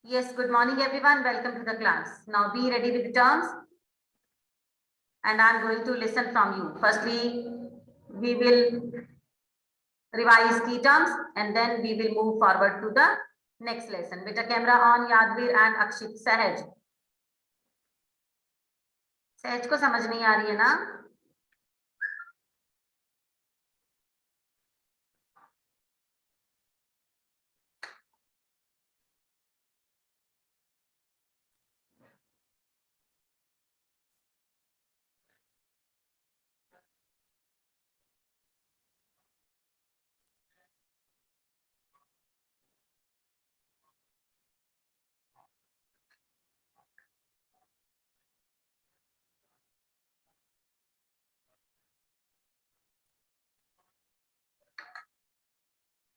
Yes, good morning everyone. Welcome to the class. Now be ready with the terms. And I am going to listen from you. Firstly, we will revise key terms and then we will move forward to the next lesson. Beta camera on, Yadvir and Akshit. Sahaj. सहज को समझ नहीं आ रही है ना?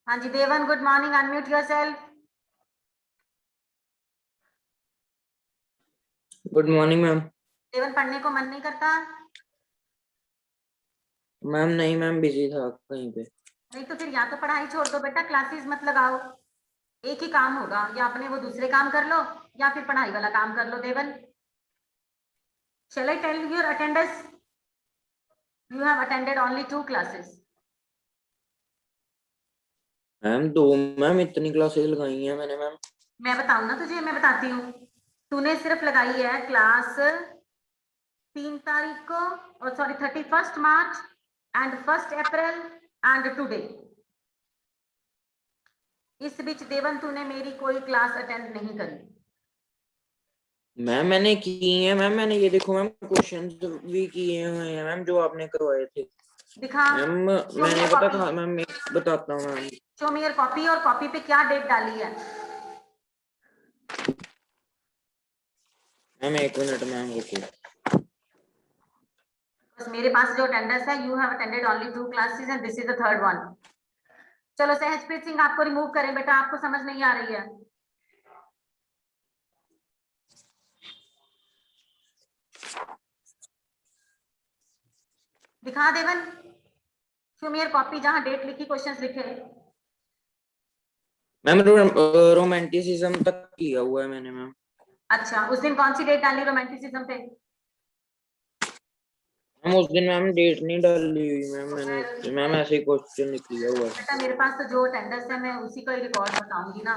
हाँ जी Devan, good morning. Unmute yourself. Good morning ma'am. Devan, पढ़ने को मन नहीं करता? मैम नहीं मैम, बिजी था कहीं पे. नहीं तो फिर या तो पढ़ाई छोड़ दो बेटा, क्लासेस मत लगाओ. एक ही काम होगा, या अपने वो दूसरे काम कर लो या फिर पढ़ाई वाला काम कर लो. देवन, shall I tell you your attendance? You have attended only 2 classes. Ma'am दो मैम, इतनी क्लासेस लगाई हैं मैंने मैम. मैं बताऊं ना तुझे, मैं बताती हूँ. तूने सिर्फ लगाई है क्लास 3 तारीख को, और sorry 31 March and 1 April and today. इस बीच देवन तूने मेरी कोई क्लास अटेंड नहीं करी. मैम मैंने की है मैम. मैंने ये देखो मैम, क्वेश्चंस भी किए हुए हैं मैम जो आपने करवाए थे. दिखा मैम मैंने पता था मैम, मैं बताता हूँ ma'am. Show me your copy. और कॉपी पे क्या डेट डाली है? मैम एक मिनट मैम, रुकिए. बस मेरे पास जो अटेंडेंस है, you have attended only 2 classes and this is the third one. चलो सहजप्रीत सिंह, आपको रिमूव करें बेटा, आपको समझ नहीं आ रही है. दिखा देवन, शो मी योर कॉपी जहां डेट लिखी, क्वेश्चंस लिखे. मैम रोमांटिसिज्म तक किया हुआ है मैंने मैम. अच्छा, उस दिन कौन सी डेट डाली रोमांटिसिज्म पे? मैम उस दिन मैम डेट नहीं डाली हुई मैम मैंने. मैम ऐसे ही क्वेश्चन लिख लिया हुआ है. बेटा मेरे पास तो जो अटेंडेंस है मैं उसी का ही रिकॉर्ड बताऊंगी ना.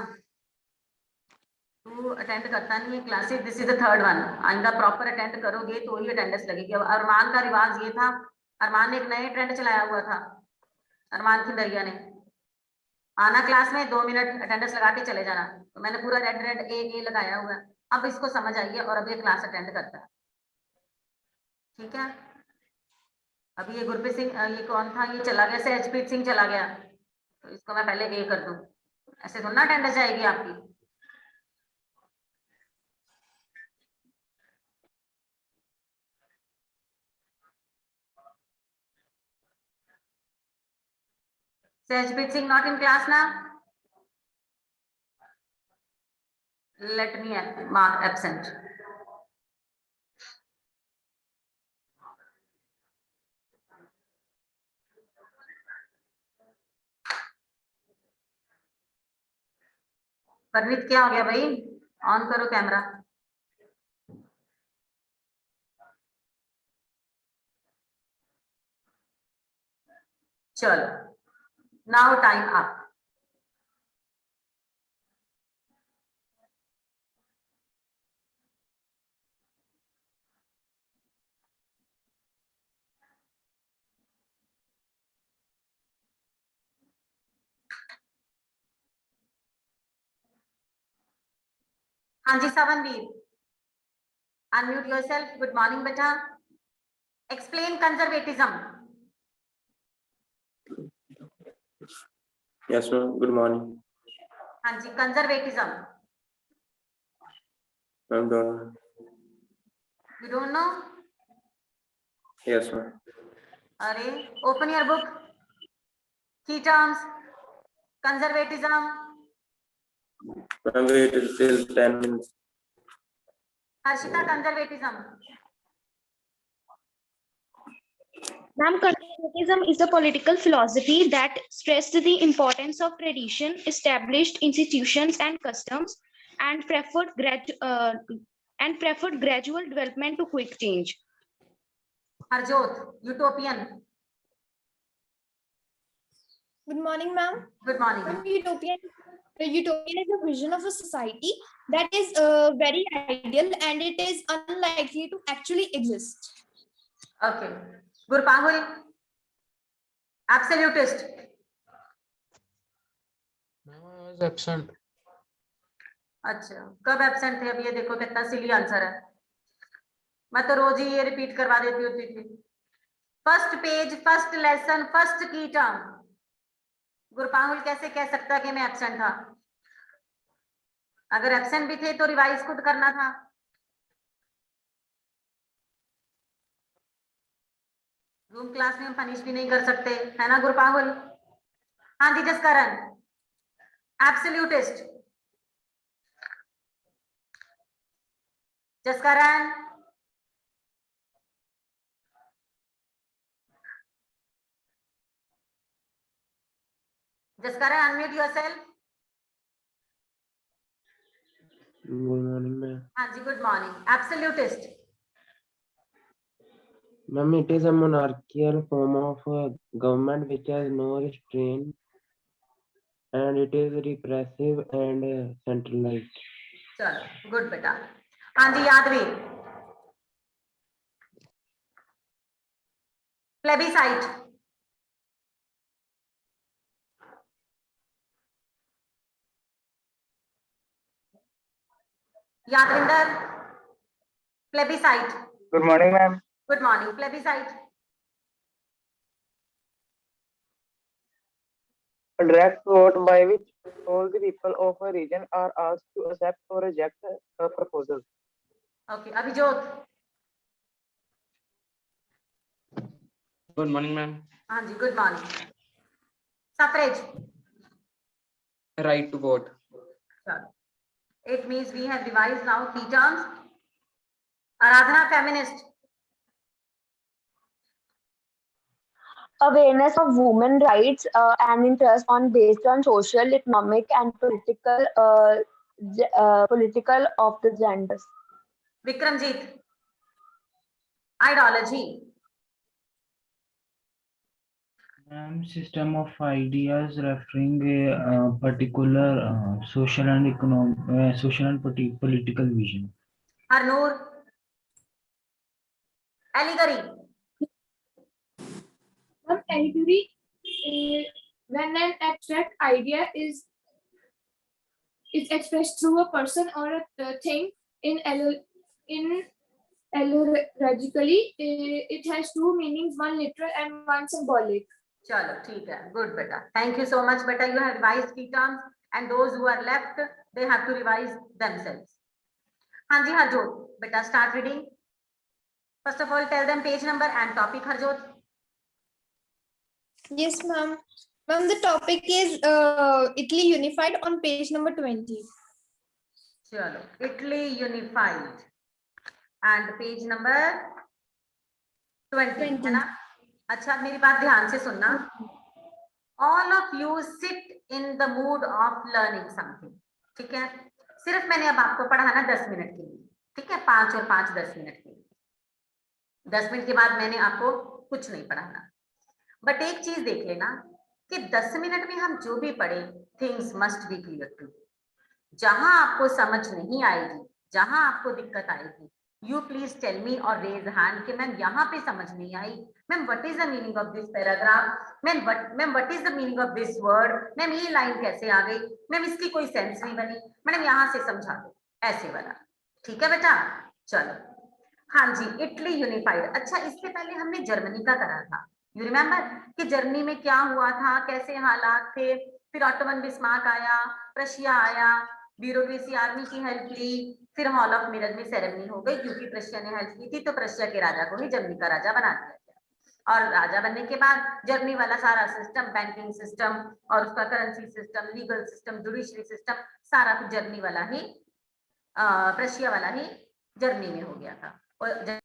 तू अटेंड करता नहीं है classes, this is the third one. आइंदा प्रॉपर अटेंड करोगे तो ही अटेंडेंस लगेगी. अब अरमान का रिवाज ये था, अरमान ने एक नए ट्रेंड चलाया हुआ था. अरमान खिंदरिया ने आना क्लास में 2 मिनट अटेंडेंस लगा के चले जाना. तो मैंने पूरा रेड रेड ए लगाया हुआ है. अब इसको समझ आई है और अब ये क्लास अटेंड करता है. ठीक है. अभी ये गुरप्रीत सिंह, ये कौन था, ये चला गया, सहजप्रीत सिंह चला गया. तो इसको मैं पहले ए कर दूं. ऐसे थोड़ा ना अटेंडेंस जाएगी आपकी. Sejpreet Singh not in class now. Let me mark absent. Preneet क्या हो गया भाई? ऑन करो कैमरा. चलो, नाउ टाइम अप. हाँ जी सवनवीर, अनम्यूट योरसेल्फ. गुड मॉर्निंग बेटा. Explain conservatism. Yes, ma'am. Good morning. हाँ जी, conservatism. Ma'am, don't. You don't know? Yes, ma'am. अरे open your book. Key terms. Conservatism. Ma'am, wait till 10 minutes. Harshita, conservatism. Ma'am, conservatism is a political philosophy that stressed the importance of tradition, established institutions and customs, and preferred gradual development to quick change. Harjot, utopian. Good morning, ma'am. Good morning. Utopian is a vision of a society that is very ideal and it is unlikely to actually exist. Okay. Gurpangul, absolutist. Ma'am, I was absent. अच्छा, कब absent थे? अब ये देखो कितना सिली answer है। मैं तो रोज ही ये रिपीट करवा देती होती थी। First page, first lesson, first की टर्म। गुरपांगुल कैसे कह सकता कि मैं एब्सेंट था? अगर एब्सेंट भी थे तो रिवाइज खुद करना था। रूम क्लास में हम पनिश भी नहीं कर सकते, है ना गुरपांगुल? हाँ जी Jaskaran, absolutist. Jaskaran, Jaskaran unmute yourself. Good morning, ma'am. हाँ जी good morning. Absolutist. Ma'am, it is a monarchical form of government which has no restraint and it is repressive and centralized. चलो गुड बेटा। हाँ जी Yadveer. Plebiscite. Yadvinder, plebiscite. Good morning, ma'am. Good morning. Plebiscite. A direct vote by which all the people of a region are asked to accept or reject a proposal. Okay Abhijot. Good morning, ma'am. हाँ जी good morning. Suffrage. Right to vote. चलो, it means we have revised now key terms. Aradhana, feminist. Awareness of women rights and interest on based on social, economic, and political of the genders. Vikramjit, ideology. System of ideas referring a particular social and economic, social and political vision. Harnoor, allegory. Allegory, when an abstract idea is expressed through a person or a thing in allegorically, it has two meanings, one literal and one symbolic. चलो ठीक है, good बेटा, thank you so much बेटा। You have revised key terms and those who are left they have to revise themselves. हाँ जी हरजोत बेटा, start reading. First of all tell them page number and topic. Harjot. Yes, ma'am. Ma'am, the topic is Italy unified on page number 20. चलो, Italy unified and page number 20 है ना? अच्छा मेरी बात ध्यान से सुनना। All of you sit in the mood off learning something, ठीक है? सिर्फ मैंने अब आपको पढ़ाना 10 मिनट के लिए, ठीक है? 5 और 5 10 मिनट के लिए। 10 मिनट के बाद मैंने आपको कुछ नहीं पढ़ाना। बट एक चीज देख लेना कि 10 मिनट में हम जो भी पढ़े, things must be clear too. जहां आपको समझ नहीं आएगी, जहां आपको दिक्कत आएगी, यू प्लीज टेल मी और रेज हैंड कि मैम यहाँ पे समझ नहीं आई, ma'am what is the meaning of this paragraph, ma'am what is the meaning of this word, ma'am ये लाइन कैसे आ गई, मैम इसकी कोई सेंस नहीं बनी, मैडम यहाँ से समझा दो, ऐसे वाला। ठीक है बेटा? चलो हाँ जी, इटली यूनिफाइड। अच्छा इससे पहले हमने जर्मनी का करा था, यू रिमेम्बर कि जर्मनी में क्या हुआ था, कैसे हालात थे, फिर ऑटोमन बिस्मार्क आया, प्रशिया आया, ब्यूरोक्रेसी आर्मी की हेल्प ली, फिर हॉल ऑफ मिरर में सेरेमनी हो गई क्योंकि प्रशिया ने हेल्प की थी, तो प्रशिया के राजा को ही जर्मनी का राजा बना दिया गया। और राजा बनने के बाद जर्मनी वाला सारा सिस्टम, बैंकिंग सिस्टम और उसका currency system, legal system, judiciary system, सारा जर्मनी वाला ही, प्रशिया वाला ही जर्मनी में हो गया था। और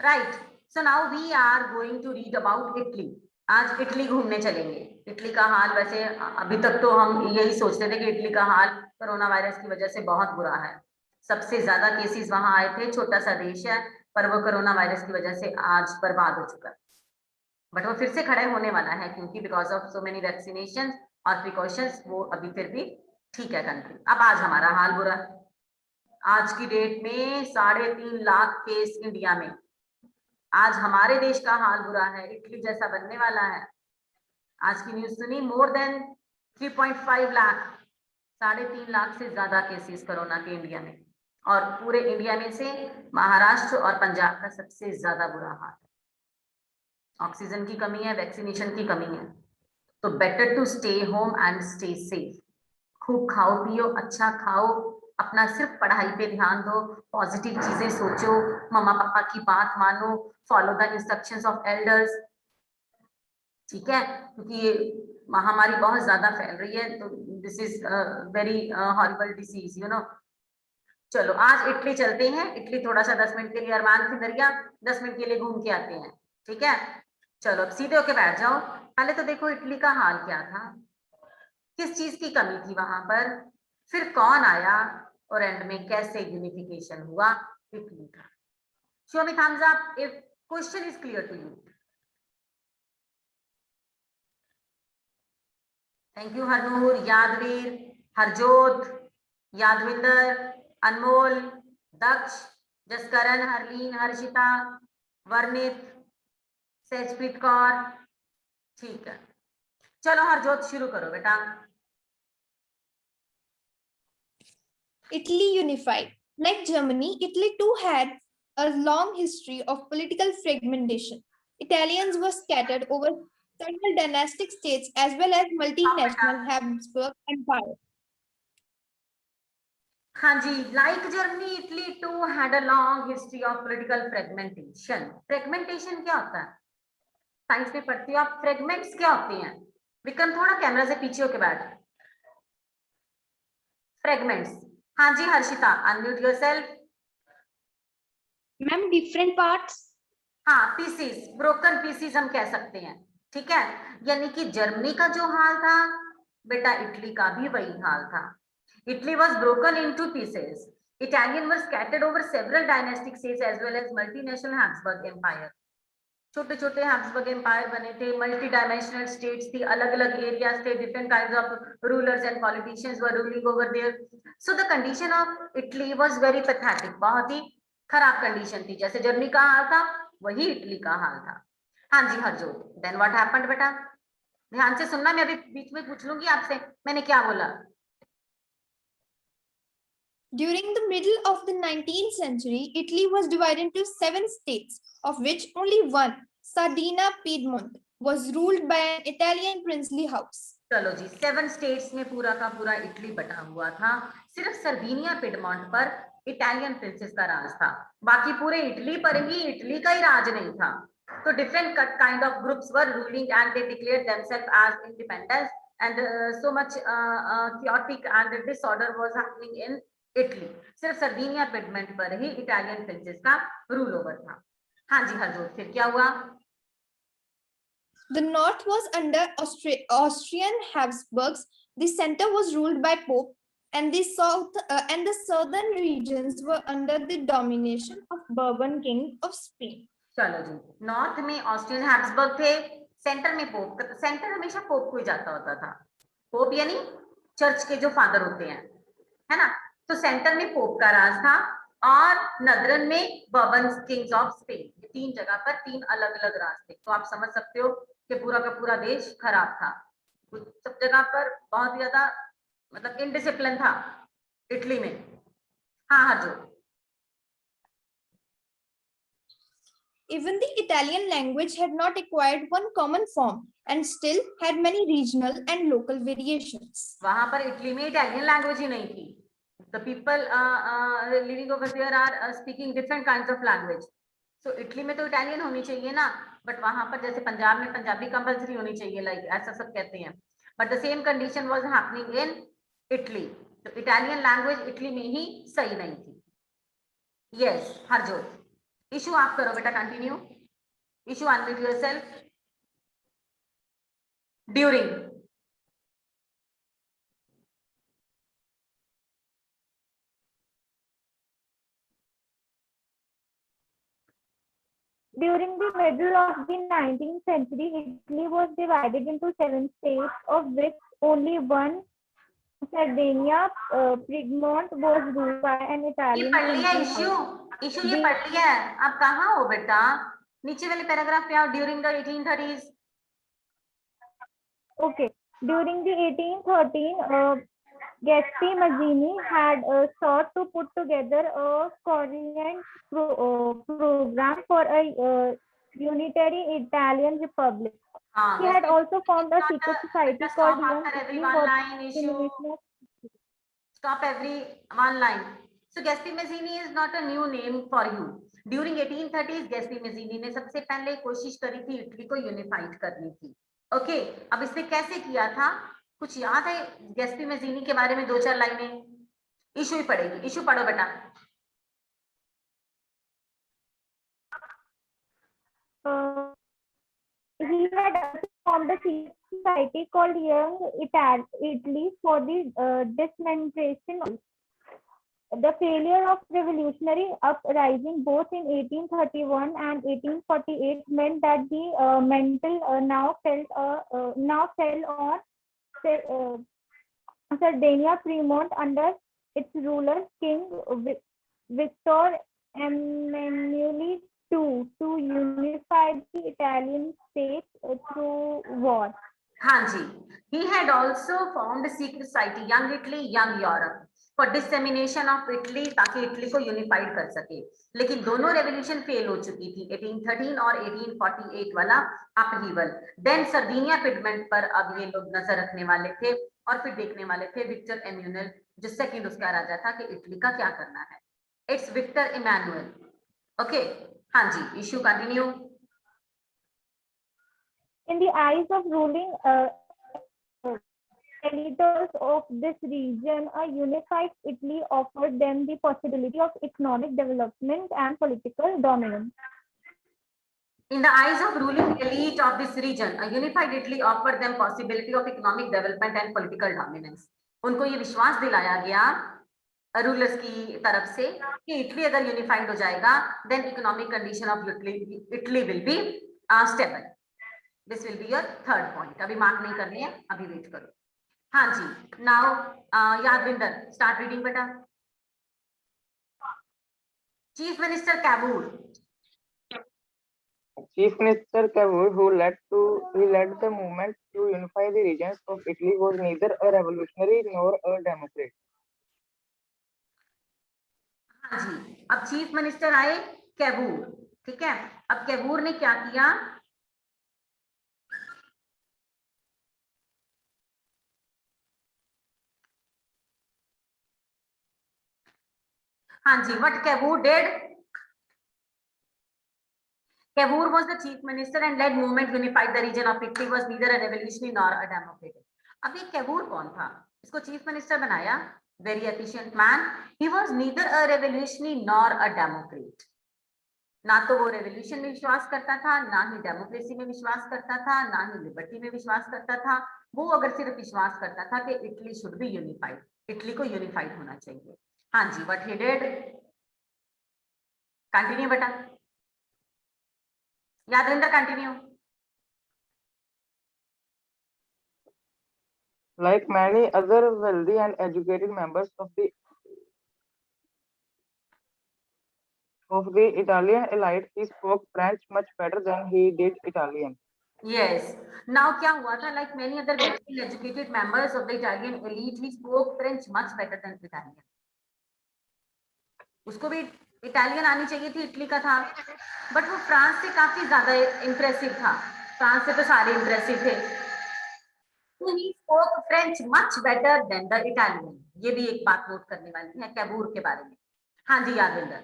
right. So now we are going to read about Italy. आज इटली घूमने चलेंगे. इटली का हाल वैसे अभी तक तो हम यही सोचते थे कि इटली का हाल कोरोना वायरस की वजह से बहुत बुरा है. सबसे ज्यादा केसेस वहां आए थे. छोटा सा देश है पर वो कोरोना वायरस की वजह से आज बर्बाद हो चुका है. बट वो फिर से खड़े होने वाला है क्योंकि because of so many vaccination और प्रिकॉशंस वो अभी फिर भी ठीक है कंट्री. अब आज हमारा हाल बुरा है. आज की डेट में 3.5 लाख केस इंडिया में. आज हमारे देश का हाल बुरा है. इटली जैसा बनने वाला है. आज की न्यूज सुनी, मोर देन 3.5 लाख, 3.5 लाख से ज्यादा केसेस कोरोना के इंडिया में. और पूरे इंडिया में से महाराष्ट्र और पंजाब का सबसे ज्यादा बुरा हाल है. ऑक्सीजन की कमी है, वैक्सीनेशन की कमी है. तो better to stay home and stay safe. खूब खाओ पियो, अच्छा खाओ, अपना सिर्फ पढ़ाई पे ध्यान दो, पॉजिटिव चीजें सोचो, मम्मा पापा की बात मानो, follow the instructions of elders. ठीक है, क्योंकि ये महामारी बहुत ज्यादा फैल रही है. तो this is very horrible disease, you know. चलो आज इटली चलते हैं. इटली थोड़ा सा 10 मिनट के लिए, अरमान की दरिया 10 मिनट के लिए घूम के आते हैं. ठीक है, चलो अब सीधे होके बैठ जाओ. पहले तो देखो इटली का हाल क्या था, किस चीज की कमी थी वहां पर, फिर कौन आया और एंड में कैसे यूनिफिकेशन हुआ इटली का. Show me thumbs up if question is clear to you. Thank you Harnoor, Yadveer, Harjot, Yadvinder, Anmol, Daksh, Jaskaran, Harleen, Harshita, Varnit, Sahajpreet Kaur. ठीक है, चलो हरजोत शुरू करो बेटा. Italy unified. Like Germany, Italy too had a long history of political fragmentation. Italians were scattered over several dynastic states as well as multinational Habsburg Empire. हाँ जी, like Germany, Italy too had a long history of political fragmentation. Fragmentation क्या होता है? Science में पढ़ती हो आप. Fragments क्या होते हैं? विक्रम थोड़ा कैमरा से पीछे होके बैठ. फ्रेगमेंट्स. हाँ जी Harshita, unmute yourself. Ma'am, different parts. हाँ, पीसीस, ब्रोकन पीसीस हम कह सकते हैं. ठीक है, यानी कि जर्मनी का जो हाल था बेटा, इटली का भी वही हाल था. Italy was broken into pieces. Italians were scattered over several dynastic states as well as multinational Habsburg Empire. छोटे छोटे Habsburg Empire बने थे, मल्टी डायमेंशनल स्टेट्स थी, अलग अलग एरियाज थे, different kinds of rulers and politicians were ruling over there. So the condition of Italy was very pathetic. बहुत ही खराब कंडीशन थी. जैसे जर्मनी का हाल था वही इटली का हाल था. हाँ जी हरजोत, देन व्हाट हैपेंड बेटा? ध्यान से सुनना, मैं अभी बीच में पूछ लूंगी आपसे मैंने क्या बोला. During the middle of the 19th century, Italy was divided into 7 states, of which only one, Sardinia Piedmont, was ruled by an Italian princely house. चलो जी, 7 स्टेट्स में पूरा का पूरा इटली बटा हुआ था. सिर्फ सर्दिनिया पिडमोंट पर इटालियन प्रिंसेस का राज था. बाकी पूरे इटली पर ही इटली का ही राज नहीं था. तो different kind of groups were ruling and they declared themselves as independence and so much chaotic and disorder was happening in Italy. सिर्फ सर्दिनिया पिडमोंट पर ही इटालियन प्रिंसेस का रूल ओवर था. हाँ जी हरजोत, फिर क्या हुआ? The north was under Austrian Habsburgs, the center was ruled by Pope, and the south and the southern regions were under the domination of Bourbon King of Spain. चलो जी, north में Austrian Habsburg थे, centre में pope. Centre हमेशा pope को ही जाता होता था. Pope यानी चर्च के जो फादर होते हैं, है ना. तो सेंटर में पोप का राज था और नदरन में बर्बन किंग्स ऑफ स्पेन. ये 3 जगह पर 3 अलग अलग राज थे. तो आप समझ सकते हो कि पूरा का पूरा देश खराब था. सब जगह पर बहुत ज्यादा मतलब इनडिसिप्लिन था इटली में. हाँ Harjot. Even the Italian language had not acquired one common form and still had many regional and local variations. वहां पर इटली में इटालियन लैंग्वेज ही नहीं थी. The people living over there are speaking different kinds of language. So Italy में तो Italian होनी चाहिए ना, बट वहां पर जैसे पंजाब में पंजाबी कंपल्सरी होनी चाहिए, लाइक ऐसा सब कहते हैं. But the same condition was happening in Italy. तो इटालियन लैंग्वेज इटली में ही सही नहीं थी. यस हरजोत, इशू आप करो बेटा, continue. Issue unmute yourself. During. During the middle of the 19th century, Italy was divided into 7 states, of which only one, Sardinia, Piedmont, was ruled by an ये Italian पढ़ लिया council इशू, house. इशू ये पढ़ लिया है। आप कहाँ हो बेटा? नीचे वाले पैराग्राफ पे आओ। During the 1830s। Okay. During the 1813, Gatsby Mazzini had sought to put together a coherent program for a unitary Italian republic. हाँ, He had Gatsby- also formed a It's not secret a- society better called stop Young after every Italy one for line the issue. innovation of Stop every one line. So Gatsby Mazzini is not a new name for you. During 1830s, Gatsby Mazzini ने सबसे पहले कोशिश करी थी Italy को unified करने की। Okay, अब इसने कैसे किया था? कुछ याद है गैस्पी मैज़ीनी के बारे में? 2-4 लाइनें। इशू ही पढ़ेगी। इशू पढ़ो बेटा। He had also formed a secret society called Young Italy for the dismantling of the failure of revolutionary uprising both in 1831 and 1848 meant that the mantle now fell on Sardinia Piedmont under its ruler King Victor Emmanuel II to unify the Italian state through war. हाँ जी, he had also formed a secret society, Young Italy, Young Europe, for dissemination of Italy, ताकि Italy को unified कर सके। लेकिन दोनों revolution fail हो चुकी थी, 1813 और 1848 वाला अपहीवल। देन सर्दिनिया पिडमेंट पर अब ये लोग नजर रखने वाले थे और फिर देखने वाले थे विक्टर एम्यूनल, जो सेकंड उसका राजा था, कि इटली का क्या करना है। It's Victor Emmanuel. ओके, हाँ जी, Ishu continue. In the eyes of ruling elites of this region, a unified Italy offered them the possibility of economic development and political dominance. In the eyes of ruling elite of this region, a unified Italy offered them possibility of economic development and political dominance. उनको ये विश्वास दिलाया गया rulers की तरफ से कि Italy अगर यूनिफाइड हो जाएगा, then economic condition of Italy will be stable. This will be your third point. अभी मार्क नहीं करनी है, अभी वेट करो। हाँ जी, now यादविंदर, start reading बेटा। Chief Minister Cavour. Chief Minister Cavour, who led the movement to unify the regions of Italy, was neither a revolutionary nor a democrat. हाँ जी, अब चीफ मिनिस्टर आए कैवूर, ठीक है। अब कैवूर ने क्या किया? हाँ जी, what Cavour did? Cavour was the chief minister and led movement unified the region of Italy, was neither a revolutionary nor a democrat. अब ये कैवूर कौन था? इसको चीफ मिनिस्टर बनाया। Very efficient man. He was neither a revolutionary nor a democrat. ना तो वो revolution में विश्वास करता था, ना ही डेमोक्रेसी में विश्वास करता था, ना ही लिबर्टी में विश्वास करता था। वो अगर सिर्फ विश्वास करता था कि Italy should be unified, Italy को यूनिफाइड होना चाहिए। हाँ जी, व्हाट ही डिड? कंटिन्यू बेटा, Yadvinder continue. Like many other wealthy and educated members of the Italian elite, he spoke French much better than he did Italian. Yes. Now क्या हुआ था? Like many other well-educated members of the Italian elite, he spoke French much better than Italian. उसको भी Italian आनी चाहिए थी, Italy का था, बट वो फ्रांस से काफी ज्यादा इंप्रेसिव था। फ्रांस से तो सारे इंप्रेसिव थे। So he spoke French much better than the Italian. ये भी एक बात नोट करने वाली है कैवूर के बारे में। हाँ जी Yadvinder.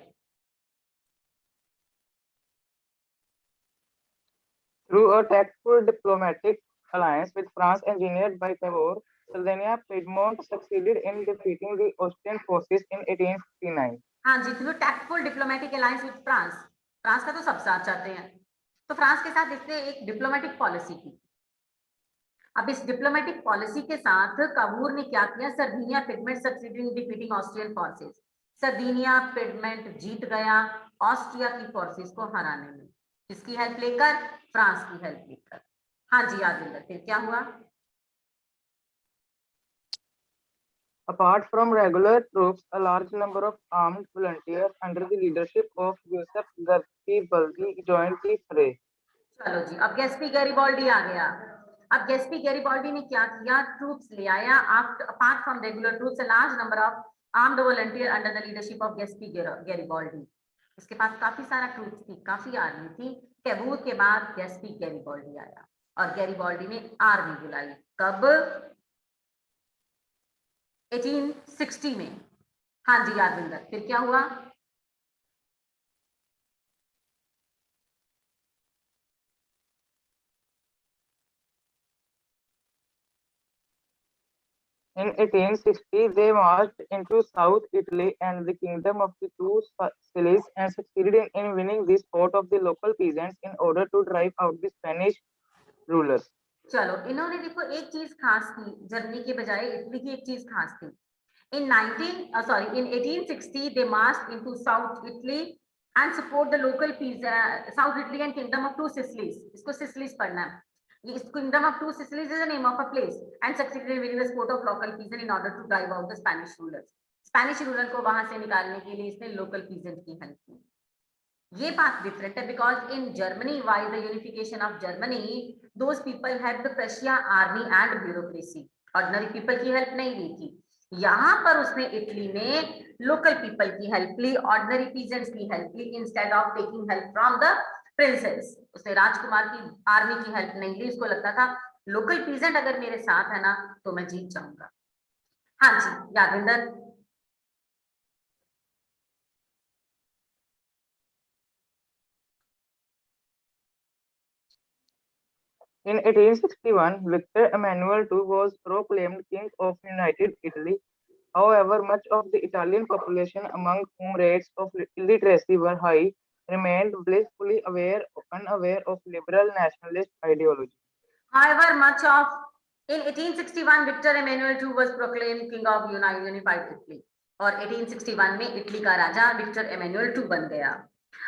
Through a tactful diplomatic alliance with France engineered by Cavour, Sardinia Piedmont succeeded in defeating the Austrian forces in 1859. हाँ जी, through tactful diplomatic alliance with France, France का तो सब साथ चाहते हैं। तो फ्रांस के साथ देखते हैं एक डिप्लोमेटिक पॉलिसी की। अब इस डिप्लोमेटिक पॉलिसी के साथ काबूर ने क्या किया, Sardinia Piedmont succeeding in defeating Austrian forces. Sardinia Piedmont जीत गया ऑस्ट्रिया की फोर्सेस को हराने में, किसकी हेल्प लेकर, फ्रांस की हेल्प लेकर। हाँ जी यादविंदर, फिर क्या हुआ? Apart from regular troops, a large number of armed volunteers under the leadership of Joseph Garibaldi joined the fray. चलो जी, अब गैस्पी गैरिबाल्डी आ गया। अब गैस्पी गैरिबाल्डी ने क्या किया, ट्रूप्स ले आया। Apart from regular troops, a large number of armed volunteer under the leadership of Giuseppe Garibaldi. इसके पास काफी सारा ट्रूप्स थी, काफी आर्मी थी। कैबूर के बाद गैस्पी गैरिबाल्डी आया और गैरिबाल्डी ने आर्मी बुलाई। कब? 1860 में। हाँ जी यादविंदर, फिर क्या हुआ? In 1860, they marched into South Italy and the kingdom of the two Sicilies and succeeded in winning the support of the local peasants in order to drive out the Spanish rulers. चलो, इन्होंने देखो एक चीज खास की, Germany के बजाय Italy की एक चीज खास थी। In 1860, they marched into South Italy and support the local South Italy and kingdom of two Sicilies. इसको Sicilies पढ़ना है। This kingdom of two Sicilies is the name of a place and succeeded in winning the support of local peasants in order to drive out the Spanish rulers. Spanish ruler को वहां से निकालने के लिए इसने local peasant की help की। ये बात डिफरेंट है because in Germany while the unification of Germany those people had the Prussia army and bureaucracy, ordinary people की हेल्प नहीं ली थी। यहाँ पर उसने इटली में लोकल पीपल की हेल्प ली, ऑर्डिनरी पीजेंट्स की हेल्प ली instead of taking help from the princes. उसने राजकुमार की आर्मी की हेल्प नहीं ली, उसको लगता था लोकल पीजेंट अगर मेरे साथ है ना तो मैं जीत जाऊंगा। हाँ जी Yadvinder. In 1861, Victor Emmanuel II was proclaimed King of United Italy. However, much of the Italian population, among whom rates of illiteracy were high, remained blissfully unaware of liberal nationalist ideology. However, much of in 1861, Victor Emmanuel II was proclaimed King of Unified Italy. और 1861 में Italy का राजा Victor Emmanuel II बन गया।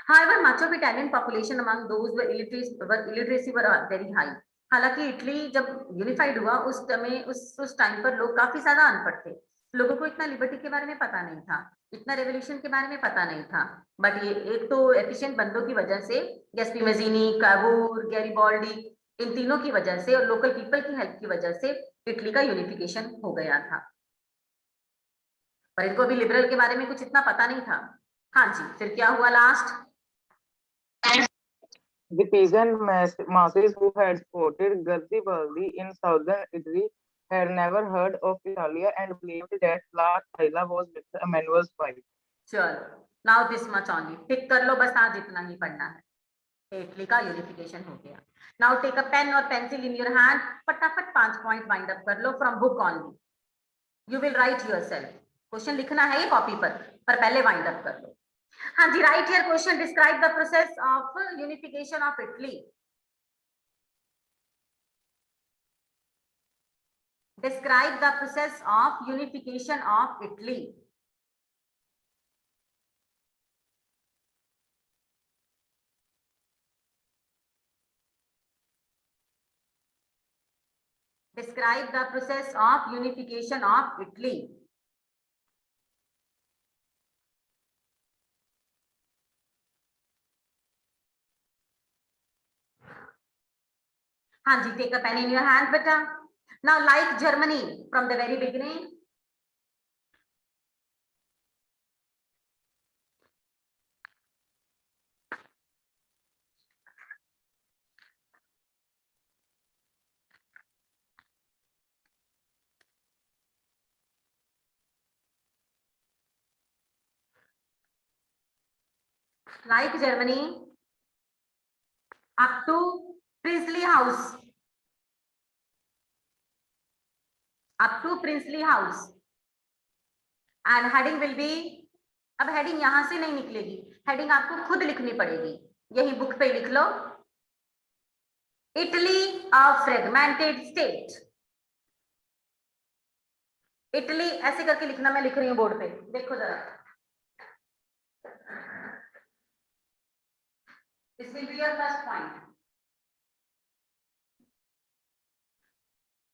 However, much of Italian population among those were illiteracy were very high. हालांकि Italy जब unified हुआ उस समय उस टाइम पर लोग काफी ज्यादा अनपढ़ थे, लोगों को इतना लिबर्टी के बारे में पता नहीं था, इतना रेवोल्यूशन के बारे में पता नहीं था। बट ये एक तो एफिशिएंट बंदों की वजह से, गैस्पी मैज़ीनी, काबूर, गैरिबाल्डी, इन तीनों की वजह से और लोकल पीपल की हेल्प की वजह से इटली का यूनिफिकेशन हो गया था, पर इनको भी लिबरल के बारे में कुछ इतना पता नहीं था। हाँ जी, फिर क्या हुआ last? The peasant masses who had supported Garibaldi in southern Italy had never heard of Italia and believed that La Thaila was Victor Emmanuel's wife. चलो, नाउ दिस मच ओनली, टिक कर लो, बस आज इतना ही पढ़ना है। इटली का यूनिफिकेशन हो गया। नाउ टेक अ पेन और पेंसिल इन योर हैंड, फटाफट 5 पॉइंट वाइंड अप कर लो from book only. You will write yourself, question लिखना है ये कॉपी पर पहले वाइंड अप कर लो। हाँ जी, right here question, describe the process of unification of Italy. Describe the process of unification of Italy. Describe the process of unification of Italy. हाँ जी, take a pen in your hand, beta. Now, like Germany from the very beginning. Like Germany, up to Princely House. Up to Princely House. And heading will be, अब heading यहां से नहीं निकलेगी, heading आपको खुद लिखनी पड़ेगी, यही बुक पे लिख लो, Italy a fragmented state. Italy ऐसे करके लिखना, मैं लिख रही हूँ बोर्ड पे, देखो जरा। This will be your first point.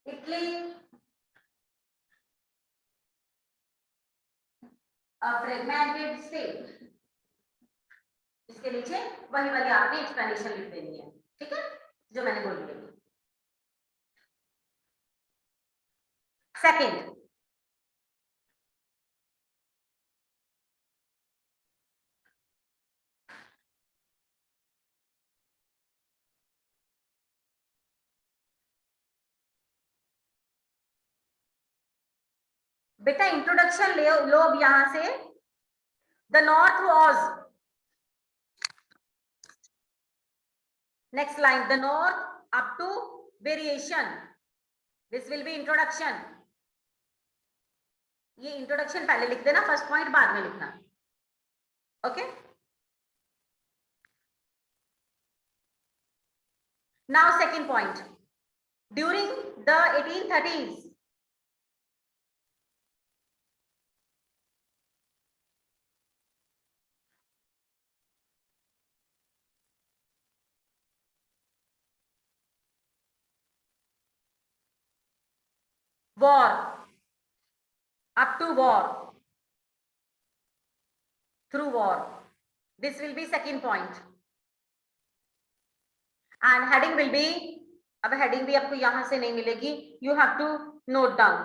Italy a fragmented state, इसके नीचे वही वाली आपने एक्सप्लेनेशन लिख देनी है, ठीक है, जो मैंने बोल दी। सेकंड, बेटा इंट्रोडक्शन ले लो अब यहां से। The north was, next line, the north up to variation, this will be introduction. ये इंट्रोडक्शन पहले लिख देना, फर्स्ट पॉइंट बाद में लिखना, okay. Now second point, during the 1830s war, up to war, through war, this will be second point, and heading will be, अब heading भी आपको यहां से नहीं मिलेगी, you have to note down,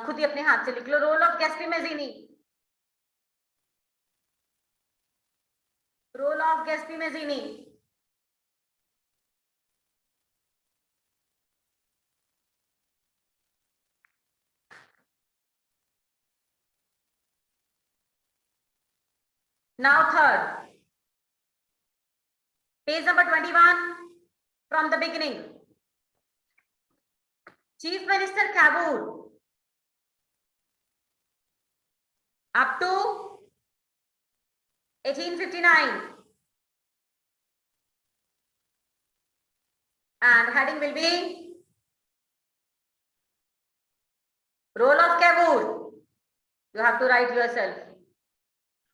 खुद ही अपने हाथ से लिख लो, role of Giuseppe Mazzini, role of Giuseppe Mazzini, now third, page number 21 from the beginning, Chief Minister Cavour up to 1859, and heading will be role of Cavour, you have to write yourself,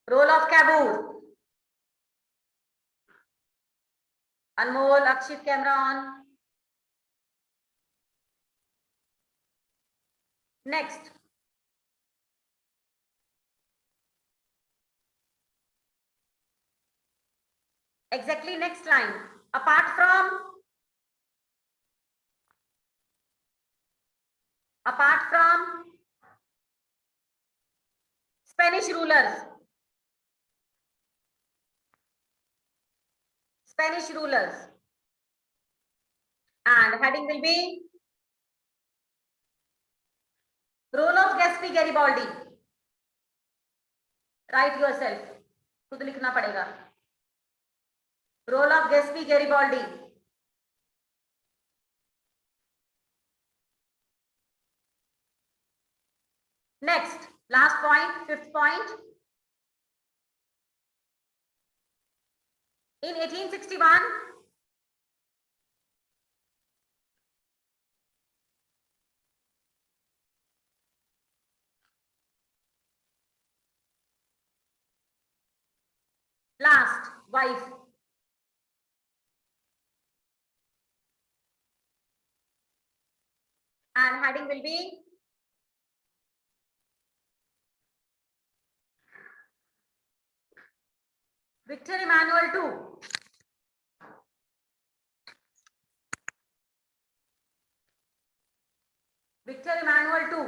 role of Cavour. Anmol, Akshit, camera on. Next, exactly next line, apart from Spanish rulers, and heading will be role of Gatsby Garibaldi, write yourself, खुद लिखना पड़ेगा, role of Gatsby Garibaldi. Next, last point, fifth point, in 1861 last, wife, and heading will be Victor Emmanuel II. Victor Emmanuel II.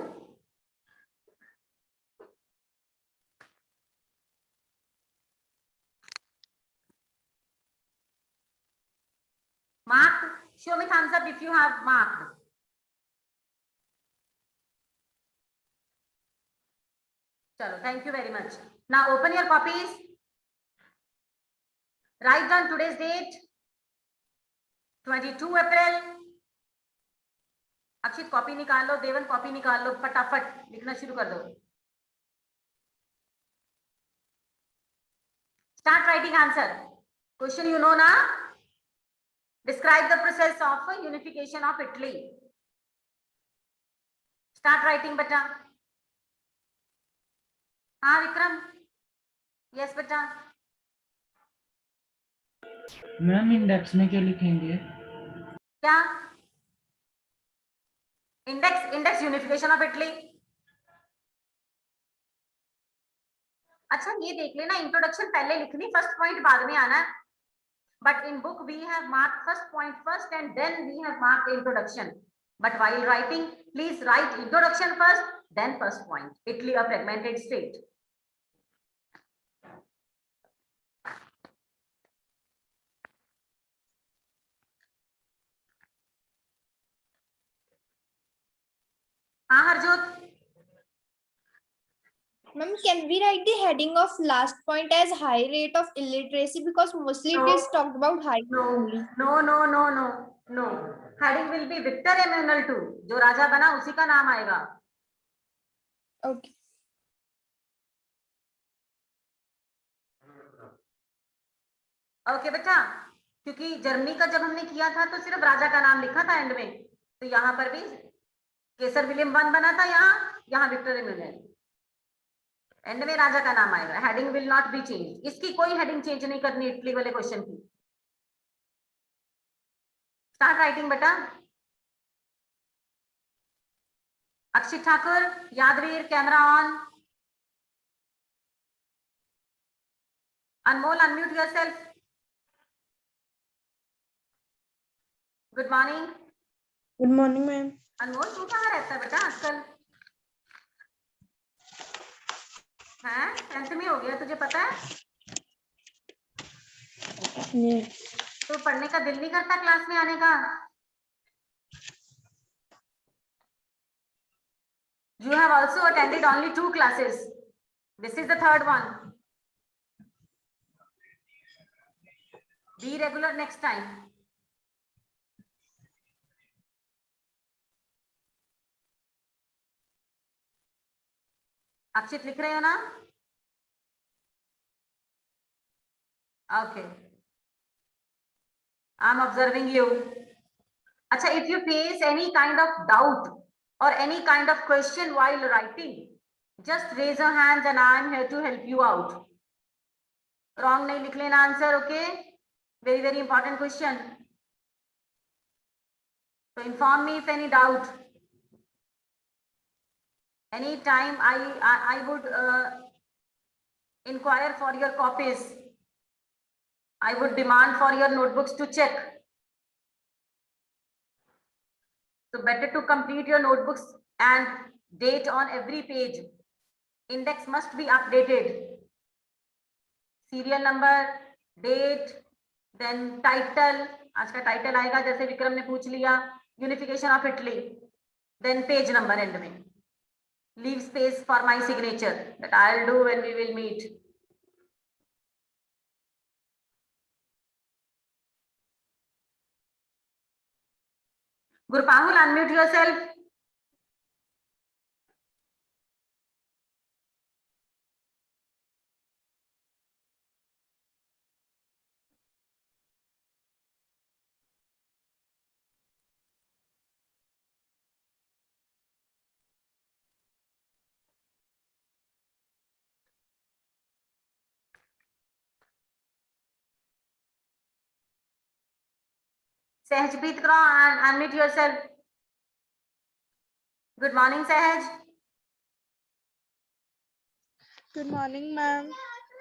Mark, show me thumbs up if you have marked. Chalo, thank you very much. Now open your copies. Write down today's date, 22 April. Akshit copy निकाल लो, देवन copy निकाल लो, फटाफट लिखना शुरू कर दो। Start writing answer. Question you know na? Describe the process of unification of Italy. Start writing beta. हाँ Vikram. Yes beta. Ma'am index में क्या लिखेंगे? क्या? Index unification of Italy. अच्छा ये देख लेना, इंट्रोडक्शन पहले लिखनी, फर्स्ट पॉइंट बाद में आना है. But in book we have marked first point first and then we have marked introduction. But while writing, please write introduction first, then first point. Italy a fragmented state. हाँ Harjot. Ma'am, can we write the heading of last point as high rate of illiteracy, because mostly No. it is talked about high No, only. no. Heading will be Victor Emmanuel II. जो राजा बना उसी का नाम आएगा. Okay. Okay बेटा, क्योंकि Germany का जब हमने किया था तो सिर्फ राजा का नाम लिखा था एंड में, तो यहाँ पर भी केसर विलियम वन बना था, यहाँ विक्टर एमेनुएल. एंड में राजा का नाम आएगा. Heading will not be change. इसकी कोई हेडिंग चेंज नहीं करनी इटली वाले क्वेश्चन की. स्टार्ट राइटिंग बेटा. Akshit Thakur, Yadveer, camera on. Anmol, unmute yourself. Good morning. Good morning ma'am. Anmol तू कहाँ रहता है बेटा आजकल? हैं, 10th में हो गया, तुझे पता है? तो पढ़ने का दिल नहीं करता क्लास में आने का? You have also attended only 2 classes. This is the 3rd one. Be regular next time. अक्षित लिख रहे हो ना? Okay. I'm observing you. अच्छा, if you face any kind of doubt or any kind of question while writing, just raise your hands and I am here to help you out. Wrong नहीं लिख लेना answer, okay? Very important question. So inform me if any doubt. Any time I would inquire for your copies. I would demand for your notebooks to check. So better to complete your notebooks and date on every page. Index must be updated. Serial number, date, then title. आज का title आएगा जैसे विक्रम ने पूछ लिया. Unification of Italy. Then page number end में. Leave space for my signature that I'll do when we will meet. Gurpahul, unmute yourself. Sehajpreet Kaur, unmute yourself. Good morning, Sehaj. Good morning ma'am.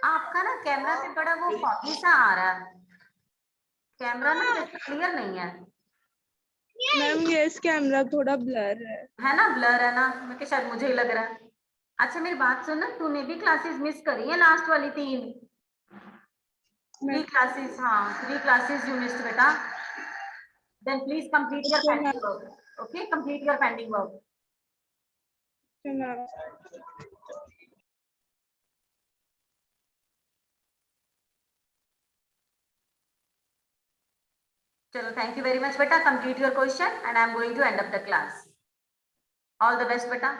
आपका ना camera से बड़ा वो foggy सा आ रहा है. Camera ना क्लियर नहीं है. मैम ये इस कैमरा थोड़ा ब्लर है ना, ब्लर है ना. मैं कि शायद मुझे ही लग रहा है. अच्छा मेरी बात सुन ना, तूने भी क्लासेस मिस करी है लास्ट वाली 3. 3 क्लासेस. हाँ 3 क्लासेस यू मिस्ड बेटा. Then please complete your pending work. Okay, complete your pending work. Ma'am. Chalo, thank you very much beta. Complete your question and I am going to end up the class. All the best beta.